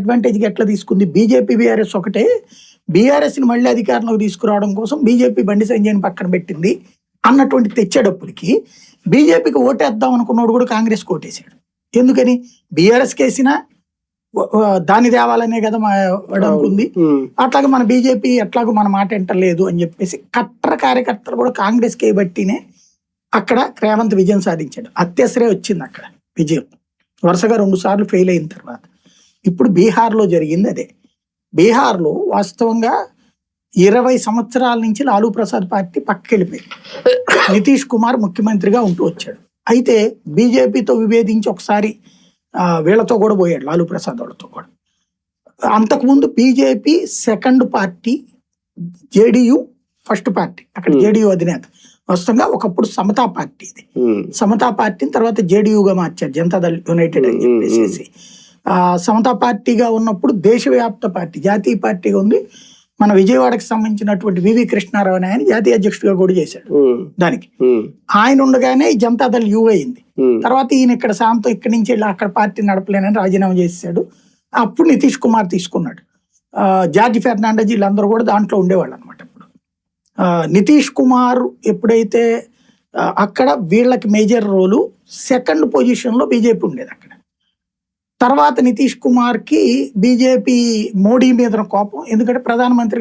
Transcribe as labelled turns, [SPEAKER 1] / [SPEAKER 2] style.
[SPEAKER 1] అడ్వాంటేజ్గా ఎట్లా తీసుకుంది? BJP BRS ఒకటే. బీఆర్ఎస్ని మళ్ళీ అధికారంలోకి తీసుకురావడం కోసం బీజేపీ బండి సంజయ్ని పక్కన పెట్టింది అన్నటువంటి తెచ్చేటప్పటికి బీజేపీకి ఓటేద్దాం అనుకున్నోడు కూడా కాంగ్రెస్కి ఓటేసాడు. ఎందుకని? బీఆర్ఎస్ కేసినా దాన్ని తేవాలనే కదా వాడు అనుకుంది. అట్లాగే మన బీజేపీ ఎట్లాగో మన మాట ఎంటలేదు అని చెప్పేసి కట్టర్ కార్యకర్తలు కూడా కాంగ్రెస్కి బట్టినే అక్కడ రేవంత్ విజయం సాధించాడు. అత్యసరే వచ్చింది అక్కడ విజయం, వరుసగా 2 సార్లు ఫెయిల్ అయిన తర్వాత. ఇప్పుడు బీహార్లో జరిగింది అదే. బీహార్లో వాస్తవంగా 20 సంవత్సరాల నుంచి లాలూ ప్రసాద్ పార్టీ పక్కకెళ్ళిపోయింది. నితీష్ కుమార్ ముఖ్యమంత్రిగా ఉంటూ వచ్చాడు. అయితే బీజేపీతో విభేదించి ఒకసారి వీళ్ళతో కూడా పోయాడు, లాలూ ప్రసాద్ వాళ్ళతో కూడా. అంతకుముందు BJP second party, JDU first party. అక్కడ జేడీయూ అధినేత వాస్తవంగా ఒకప్పుడు సమతా పార్టీ. ఇది సమతా పార్టీని తర్వాత జేడీయూగా మార్చారు, జనతాదళ్ యునైటెడ్ అని చెప్పేసి. సమతా పార్టీగా ఉన్నప్పుడు దేశవ్యాప్త పార్టీ, జాతీయ పార్టీగా ఉంది. మన విజయవాడకి సంబంధించినటువంటి వివి కృష్ణారావు అని ఆయన జాతీయ అధ్యక్షుడిగా కూడా చేశాడు దానికి. ఆయన ఉండగానే జనతాదళ్ యూ అయింది. తర్వాత ఈయన ఇక్కడ శాంతో ఇక్కడి నుంచి వెళ్ళి అక్కడ పార్టీ నడపలేనని రాజీనామా చేశాడు. అప్పుడు నితీష్ కుమార్ తీసుకున్నాడు. జార్జ్ ఫెర్నాండెస్ వీళ్ళందరూ కూడా దాంట్లో ఉండేవాళ్ళు అనమాట. ఇప్పుడు నితీష్ కుమార్ ఎప్పుడైతే అక్కడ వీళ్ళకి మేజర్ రోలు, సెకండ్ పొజిషన్లో బీజేపీ ఉండేది అక్కడ. తర్వాత నితీష్ కుమార్ కి బీజేపీ మోడీ మీద కోపం, ఎందుకంటే ప్రధానమంత్రి